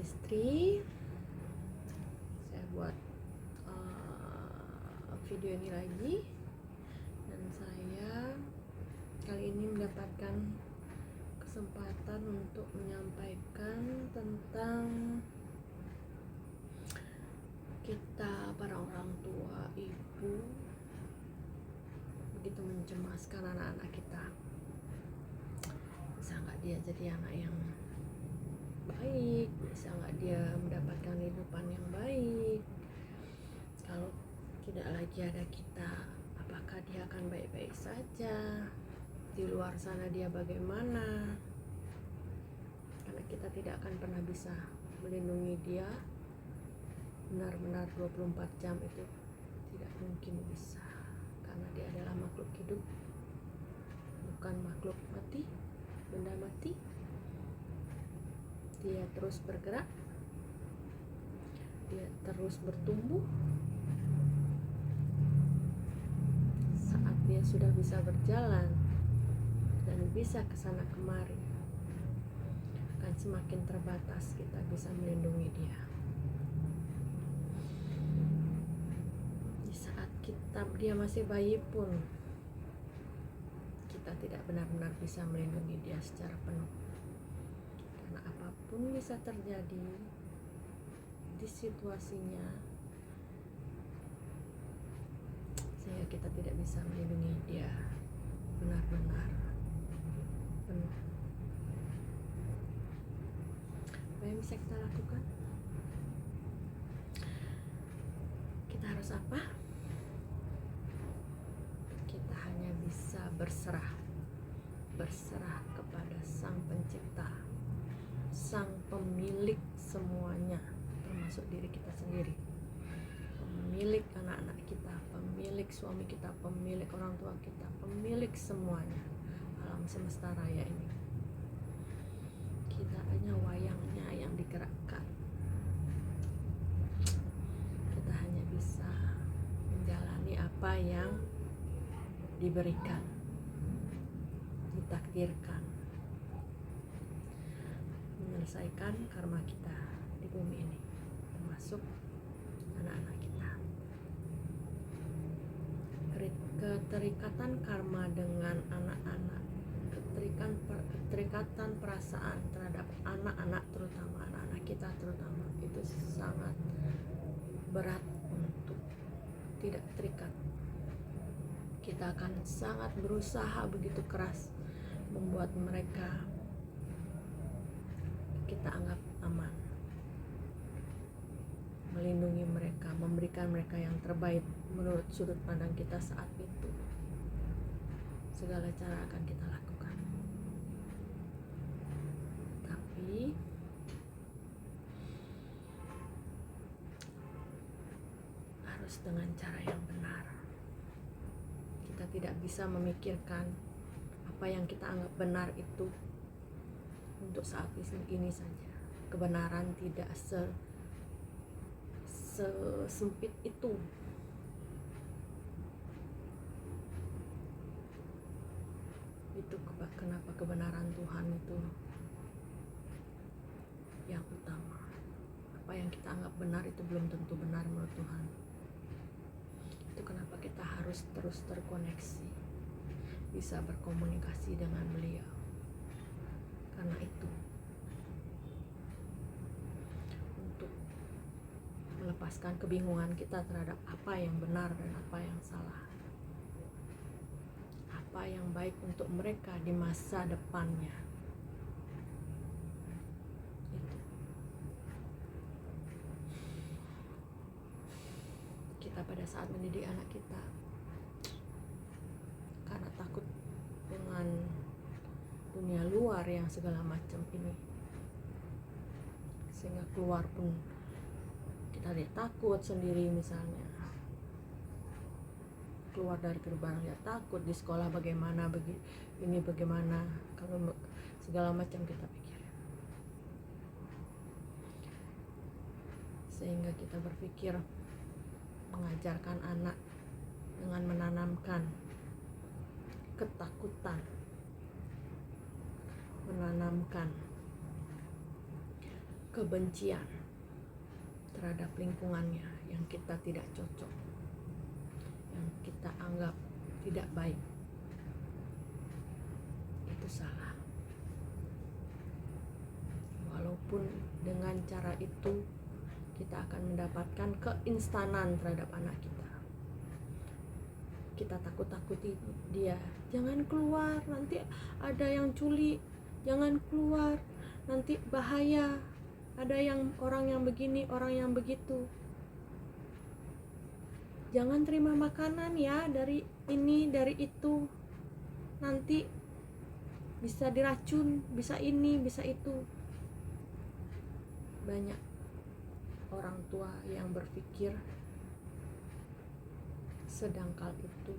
istri, saya buat video ini lagi, dan saya kali ini mendapatkan kesempatan untuk menyampaikan tentang kita para orang tua, ibu, begitu mencemaskan anak-anak kita. Bisa nggak dia jadi anak yang baik, bisa nggak dia mendapatkan kehidupan yang baik kalau tidak lagi ada kita. Apakah dia akan baik-baik saja, di luar sana dia bagaimana? Karena kita tidak akan pernah bisa melindungi dia benar-benar 24 jam, itu tidak mungkin bisa, karena dia adalah makhluk hidup, bukan makhluk mati, benda mati. Dia terus bergerak, dia terus bertumbuh. Saat dia sudah bisa berjalan dan bisa kesana kemari, akan semakin terbatas kita bisa melindungi dia. Di saat dia masih bayi pun, kita tidak benar-benar bisa melindungi dia secara penuh. Karena apapun bisa terjadi di situasinya, sehingga kita tidak bisa melindungi dia benar-benar penuh. Apa yang bisa kita lakukan? Kita harus apa? Kita hanya bisa berserah kepada Sang Pencipta, Sang Pemilik semuanya, termasuk diri kita sendiri, pemilik anak-anak kita, pemilik suami kita, pemilik orang tua kita, pemilik semuanya, alam semesta raya ini. Kita hanya wayangnya yang digerakkan. Kita hanya bisa menjalani apa yang diberikan, ditakdirkan, menyelesaikan karma kita di bumi ini, termasuk anak-anak kita. Keterikatan karma dengan anak-anak, keterikatan perasaan terhadap anak-anak, terutama anak-anak kita terutama, itu sangat berat untuk tidak terikat. Kita akan sangat berusaha begitu keras membuat mereka kita anggap aman, melindungi mereka, memberikan mereka yang terbaik menurut sudut pandang kita saat itu. Segala cara akan kita lakukan, tapi harus dengan cara yang benar. Kita tidak bisa memikirkan apa yang kita anggap benar itu untuk saat ini saja. Kebenaran tidak sesempit itu. Itu kenapa kebenaran Tuhan itu yang utama. Apa yang kita anggap benar itu belum tentu benar menurut Tuhan. Itu kenapa kita harus terus terkoneksi, bisa berkomunikasi dengan Beliau. Karena itu, untuk melepaskan kebingungan kita terhadap apa yang benar dan apa yang salah, apa yang baik untuk mereka di masa depannya. Itu kita pada saat mendidik anak kita, karena takut dengan dunia luar yang segala macam ini, sehingga keluar pun kita takut sendiri. Misalnya keluar dari gerbang dia takut, di sekolah bagaimana, ini bagaimana, kalau segala macam kita pikir, sehingga kita berpikir mengajarkan anak dengan menanamkan ketakutan, menanamkan kebencian terhadap lingkungannya yang kita tidak cocok, yang kita anggap tidak baik. Itu salah. Walaupun dengan cara itu kita akan mendapatkan keinstanan terhadap anak kita. Kita takut-takuti dia, jangan keluar, nanti ada yang culik, jangan keluar, nanti bahaya, ada yang orang yang begini, orang yang begitu. Jangan terima makanan ya dari ini, dari itu, nanti bisa diracun, bisa ini, bisa itu. Banyak orang tua yang berpikir sedangkal itu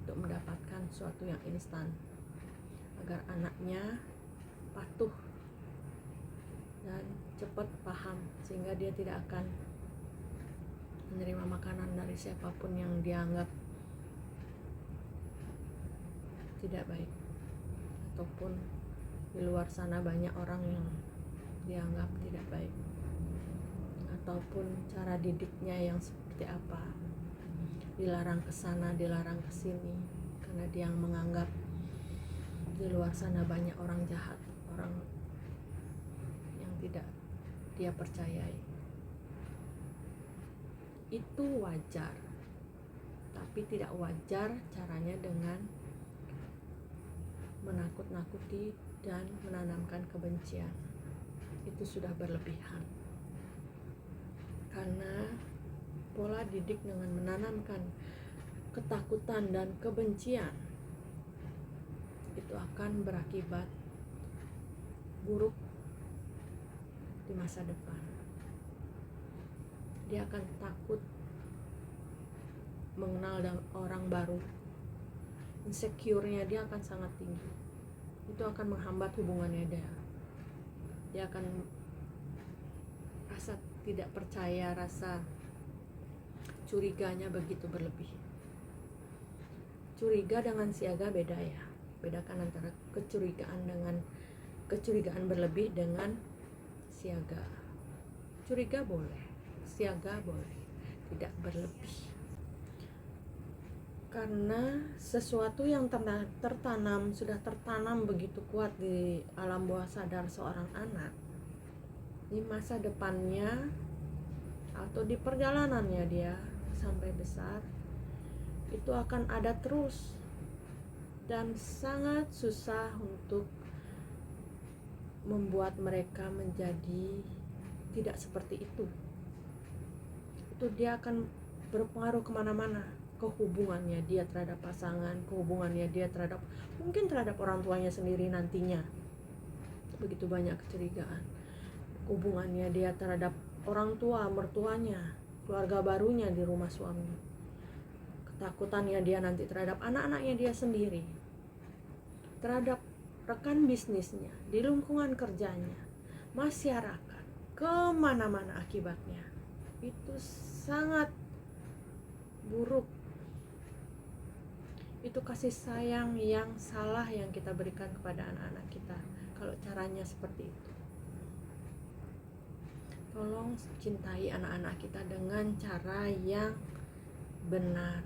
untuk mendapatkan sesuatu yang instan agar anaknya patuh dan cepat paham, sehingga dia tidak akan menerima makanan dari siapapun yang dianggap tidak baik, ataupun di luar sana banyak orang yang dianggap tidak baik, ataupun cara didiknya yang seperti apa, dilarang ke sana, dilarang ke sini, karena dia menganggap di luar sana banyak orang jahat, orang yang tidak dia percayai. Itu wajar, tapi tidak wajar caranya dengan menakut-nakuti dan menanamkan kebencian. Itu sudah berlebihan. Karena pola didik dengan menanamkan ketakutan dan kebencian itu akan berakibat buruk di masa depan. Dia akan takut mengenal orang baru. Insecure-nya dia akan sangat tinggi. Itu akan menghambat hubungannya dia. Dia akan rasa tidak percaya, rasa curiganya begitu berlebih. Curiga dengan siaga beda ya. Bedakan antara kecurigaan berlebih dengan siaga. Curiga boleh, siaga boleh, tidak berlebih. Karena sesuatu yang sudah tertanam begitu kuat di alam bawah sadar seorang anak, di masa depannya atau di perjalanannya dia sampai besar, itu akan ada terus dan sangat susah untuk membuat mereka menjadi tidak seperti itu. Itu dia akan berpengaruh kemana-mana, ke hubungannya dia terhadap pasangan, ke hubungannya dia terhadap mungkin terhadap orang tuanya sendiri nantinya. Begitu banyak kecurigaan. Hubungannya dia terhadap orang tua, mertuanya, keluarga barunya di rumah suami. Ketakutannya dia nanti terhadap anak-anaknya dia sendiri, terhadap rekan bisnisnya, di lingkungan kerjanya, masyarakat, kemana-mana akibatnya. Itu sangat buruk. Itu kasih sayang yang salah yang kita berikan kepada anak-anak kita kalau caranya seperti itu. Tolong cintai anak-anak kita dengan cara yang benar.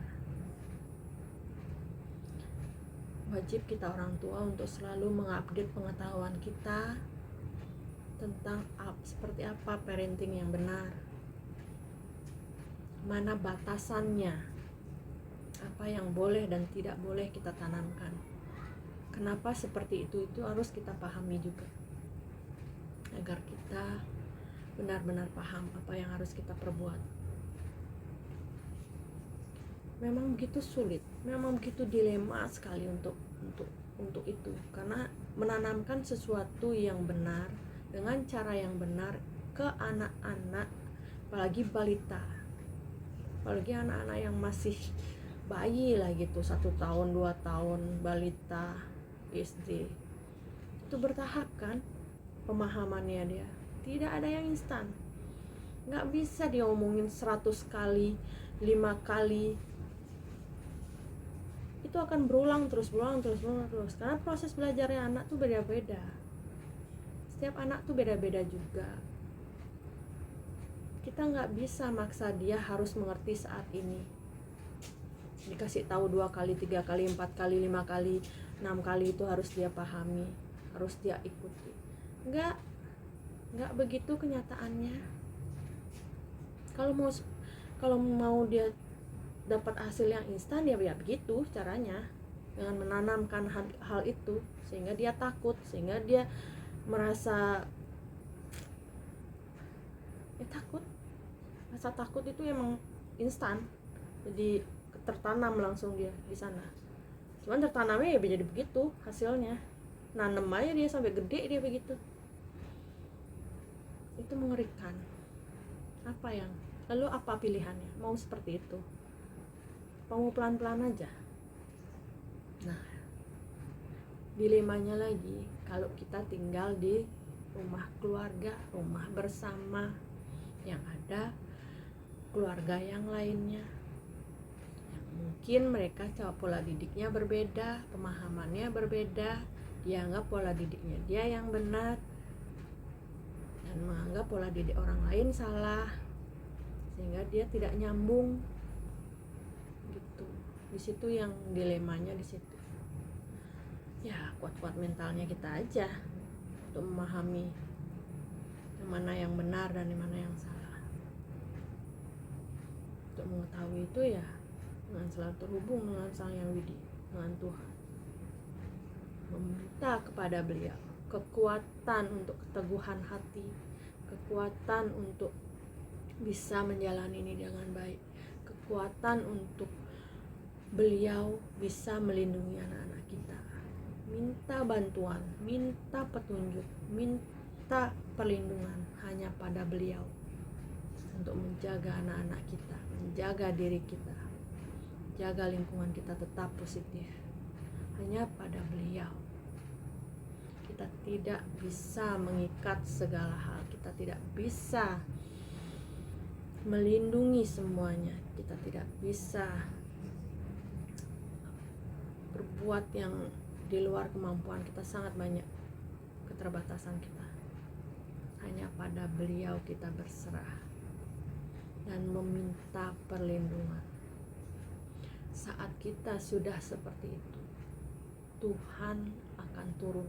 Wajib kita orang tua untuk selalu mengupdate pengetahuan kita tentang seperti apa parenting yang benar, mana batasannya, apa yang boleh dan tidak boleh kita tanamkan. Kenapa seperti itu harus kita pahami juga, agar kita benar-benar paham apa yang harus kita perbuat. Memang begitu sulit, memang begitu dilema sekali untuk itu, karena menanamkan sesuatu yang benar dengan cara yang benar ke anak-anak, apalagi balita, apalagi anak-anak yang masih bayi lah gitu, 1 tahun 2 tahun, balita, SD, itu bertahap kan pemahamannya dia, tidak ada yang instan. Nggak bisa diomongin 100 kali, 5 kali. Itu akan berulang terus, karena proses belajarnya anak tuh beda-beda. Setiap anak tuh beda-beda juga. Kita nggak bisa maksa dia harus mengerti saat ini. Dikasih tahu 2 kali, 3 kali, 4 kali, 5 kali, 6 kali itu harus dia pahami, harus dia ikuti. Nggak begitu kenyataannya. Kalau mau dia dapat hasil yang instan, ya begitu caranya, dengan menanamkan hal itu sehingga dia takut, sehingga dia merasa takut. Rasa takut itu emang instan, jadi tertanam langsung dia di sana. Cuman tertanamnya ya jadi begitu hasilnya, nanem aja dia sampai gede dia begitu. Itu mengerikan. Lalu apa pilihannya? Mau seperti itu? Mau pelan-pelan aja? Nah, dilemanya lagi, kalau kita tinggal di rumah keluarga, rumah bersama, yang ada keluarga yang lainnya, yang mungkin mereka pola didiknya berbeda, pemahamannya berbeda, dianggap pola didiknya dia yang benar dan menganggap pola didik orang lain salah, sehingga dia tidak nyambung gitu. Di situ yang dilemanya di situ. Ya, kuat-kuat mentalnya kita aja untuk memahami yang mana yang benar dan yang mana yang salah. Untuk mengetahui itu ya dengan selalu terhubung dengan Sang Yang Widi, dengan Tuhan. Meminta kepada beliau kekuatan untuk keteguhan hati, kekuatan untuk bisa menjalani ini dengan baik, kekuatan untuk beliau bisa melindungi anak-anak kita. Minta bantuan, minta petunjuk, minta perlindungan hanya pada beliau untuk menjaga anak-anak kita, menjaga diri kita, jaga lingkungan kita tetap positif. Hanya pada beliau. Kita tidak bisa mengikat segala hal, kita tidak bisa melindungi semuanya, kita tidak bisa berbuat yang di luar kemampuan kita, sangat banyak keterbatasan kita. Hanya pada beliau kita berserah dan meminta perlindungan. Saat kita sudah seperti itu, Tuhan akan turun.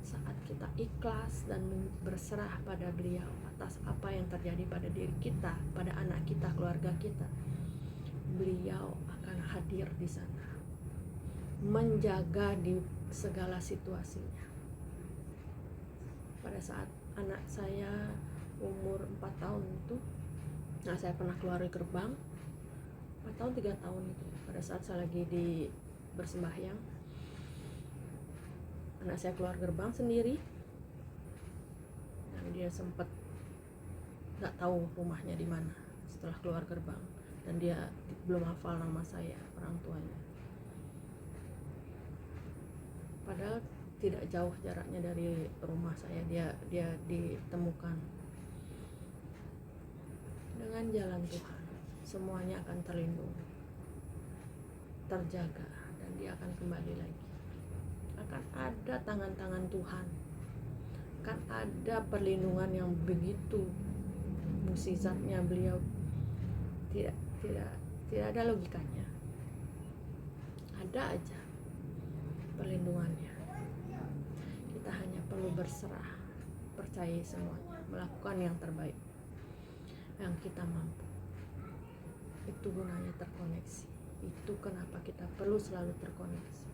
Saat kita ikhlas dan berserah pada beliau atas apa yang terjadi pada diri kita, pada anak kita, keluarga kita, beliau akan hadir di sana, menjaga di segala situasinya. Pada saat anak saya umur 4 tahun itu, saya pernah keluar dari gerbang 4 tahun 3 tahun itu, pada saat saya lagi di bersembahyang, anak saya keluar gerbang sendiri dan dia sempat nggak tahu rumahnya di mana setelah keluar gerbang, dan dia belum hafal nama saya, orang tuanya, padahal tidak jauh jaraknya dari rumah saya. Dia ditemukan. Dengan jalan Tuhan semuanya akan terlindungi, terjaga, dan dia akan kembali lagi. Akan ada tangan-tangan Tuhan, akan ada perlindungan yang begitu mukjizatnya beliau. Tidak ada logikanya, ada aja perlindungannya. Kita hanya perlu berserah, percaya semuanya, melakukan yang terbaik yang kita mampu. Itu gunanya terkoneksi. Itu kenapa kita perlu selalu terkoneksi,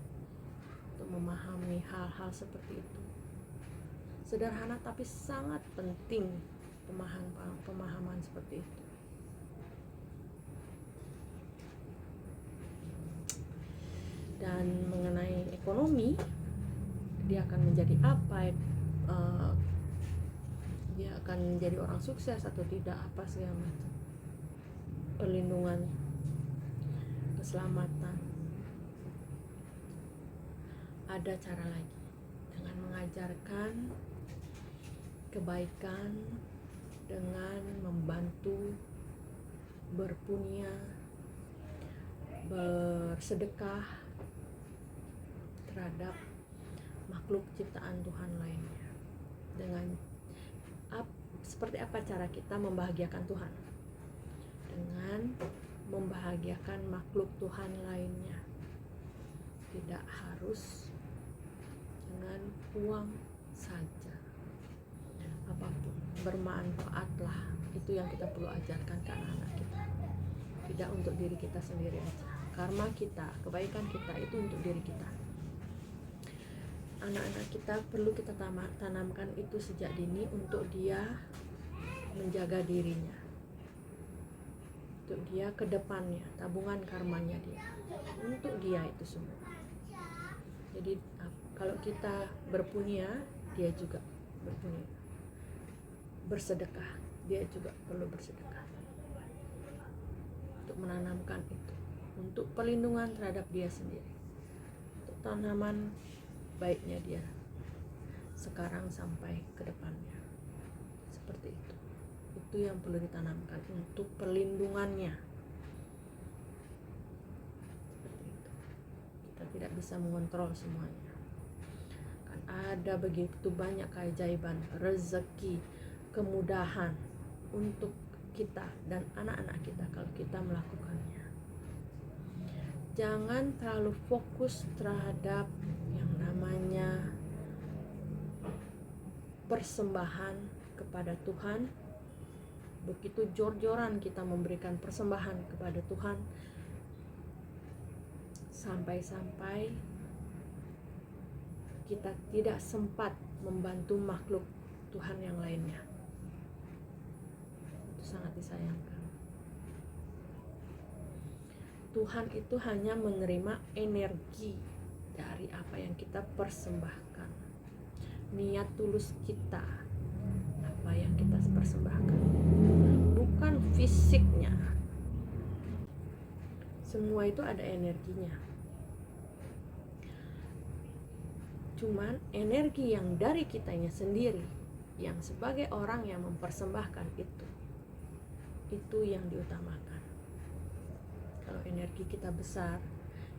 untuk memahami hal-hal seperti itu. Sederhana tapi sangat penting pemahaman seperti itu. Dan mengenai ekonomi, dia akan menjadi apa, dia akan menjadi orang sukses atau tidak, apa segala macam, perlindungan, keselamatan, ada cara lagi, dengan mengajarkan kebaikan, dengan membantu, berpunya, bersedekah terhadap makhluk ciptaan Tuhan lainnya. Dengan seperti apa cara kita membahagiakan Tuhan? Dengan membahagiakan makhluk Tuhan lainnya. Tidak harus dengan uang saja. Apapun, bermanfaatlah. Itu yang kita perlu ajarkan ke anak-anak kita. Tidak untuk diri kita sendiri aja. Karma kita, kebaikan kita itu untuk diri kita. Anak-anak kita perlu kita tanamkan itu sejak dini untuk dia menjaga dirinya, untuk dia ke depannya, tabungan karmanya dia, untuk dia itu semua. Jadi kalau kita berpunya, dia juga berpunya. Bersedekah, dia juga perlu bersedekah untuk menanamkan itu, untuk perlindungan terhadap dia sendiri, untuk tanaman baiknya dia sekarang sampai ke depannya. Seperti itu yang perlu ditanamkan untuk perlindungannya. Seperti itu. Kita tidak bisa mengontrol semuanya, kan ada begitu banyak keajaiban, rezeki, kemudahan untuk kita dan anak-anak kita kalau kita melakukannya. Jangan terlalu fokus terhadap yang namanya persembahan kepada Tuhan. Begitu jor-joran kita memberikan persembahan kepada Tuhan, sampai-sampai kita tidak sempat membantu makhluk Tuhan yang lainnya. Itu sangat disayangkan. Tuhan itu hanya menerima energi dari apa yang kita persembahkan, niat tulus kita, apa yang kita persembahkan, bukan fisiknya. Semua itu ada energinya. Cuman energi yang dari kitanya sendiri, yang sebagai orang yang mempersembahkan itu yang diutamakan. Kalau energi kita besar,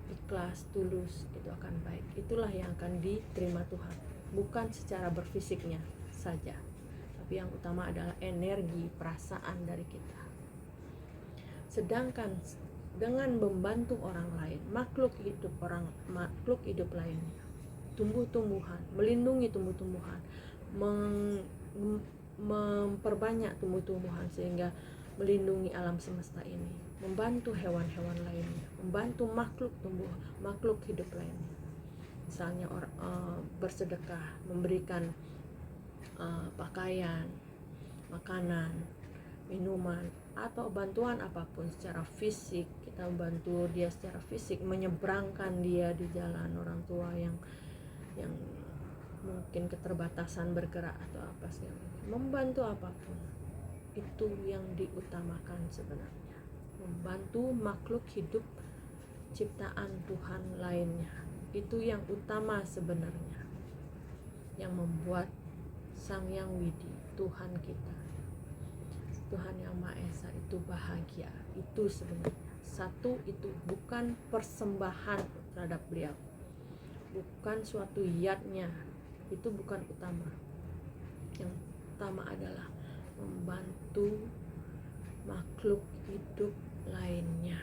ikhlas, tulus, itu akan baik. Itulah yang akan diterima Tuhan. Bukan secara berfisiknya saja, tapi yang utama adalah energi, perasaan dari kita. Sedangkan dengan membantu orang lain, makhluk hidup lainnya, tumbuh-tumbuhan, melindungi tumbuh-tumbuhan, memperbanyak tumbuh-tumbuhan sehingga melindungi alam semesta ini, membantu hewan-hewan lainnya, membantu makhluk hidup lainnya. Misalnya bersedekah, memberikan pakaian, makanan, minuman, atau bantuan apapun secara fisik. Kita membantu dia secara fisik, menyeberangkan dia di jalan, orang tua yang mungkin keterbatasan bergerak atau apa sih, membantu apapun. Itu yang diutamakan sebenarnya, membantu makhluk hidup ciptaan Tuhan lainnya. Itu yang utama sebenarnya, yang membuat Sang Yang Widi, Tuhan kita, Tuhan yang Maha Esa itu bahagia. Itu sebenarnya satu, itu bukan persembahan terhadap beliau, bukan suatu yatnya, itu bukan utama. Yang utama adalah membantu makhluk hidup lainnya.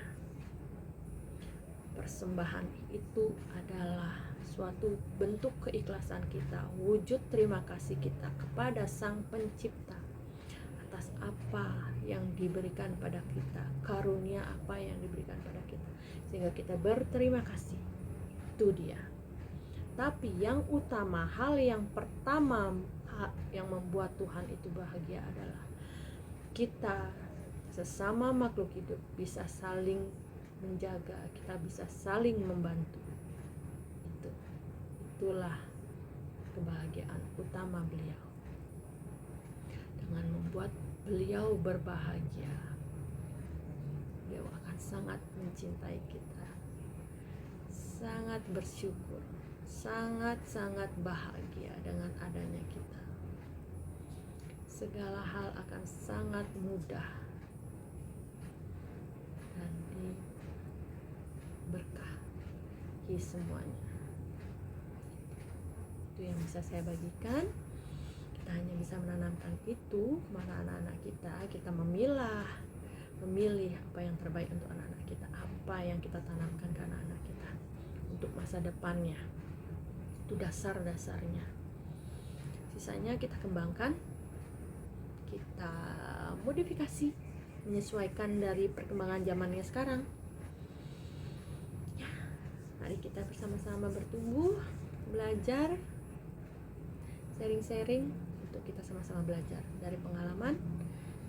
Persembahan itu adalah suatu bentuk keikhlasan kita, wujud terima kasih kita kepada Sang Pencipta atas apa yang diberikan pada kita, karunia apa yang diberikan pada kita, sehingga kita berterima kasih. Itu dia. Tapi yang utama, hal yang pertama yang membuat Tuhan itu bahagia adalah kita sesama makhluk hidup bisa saling menjaga, kita bisa saling membantu. Itulah kebahagiaan utama beliau. Dengan membuat beliau berbahagia, beliau akan sangat mencintai kita, sangat bersyukur, sangat-sangat bahagia dengan adanya kita. Segala hal akan sangat mudah dan diberkahi semuanya. itu yang bisa saya bagikan. Kita hanya bisa menanamkan itu kepada anak-anak kita. Kita memilih apa yang terbaik untuk anak-anak kita, apa yang kita tanamkan ke anak-anak kita untuk masa depannya. Itu dasar-dasarnya. Sisanya kita kembangkan, kita modifikasi, menyesuaikan dari perkembangan zamannya sekarang. Ya, mari kita bersama-sama bertumbuh, belajar, sharing-sharing untuk kita sama-sama belajar dari pengalaman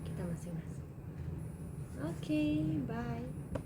kita masing-masing. Oke, bye.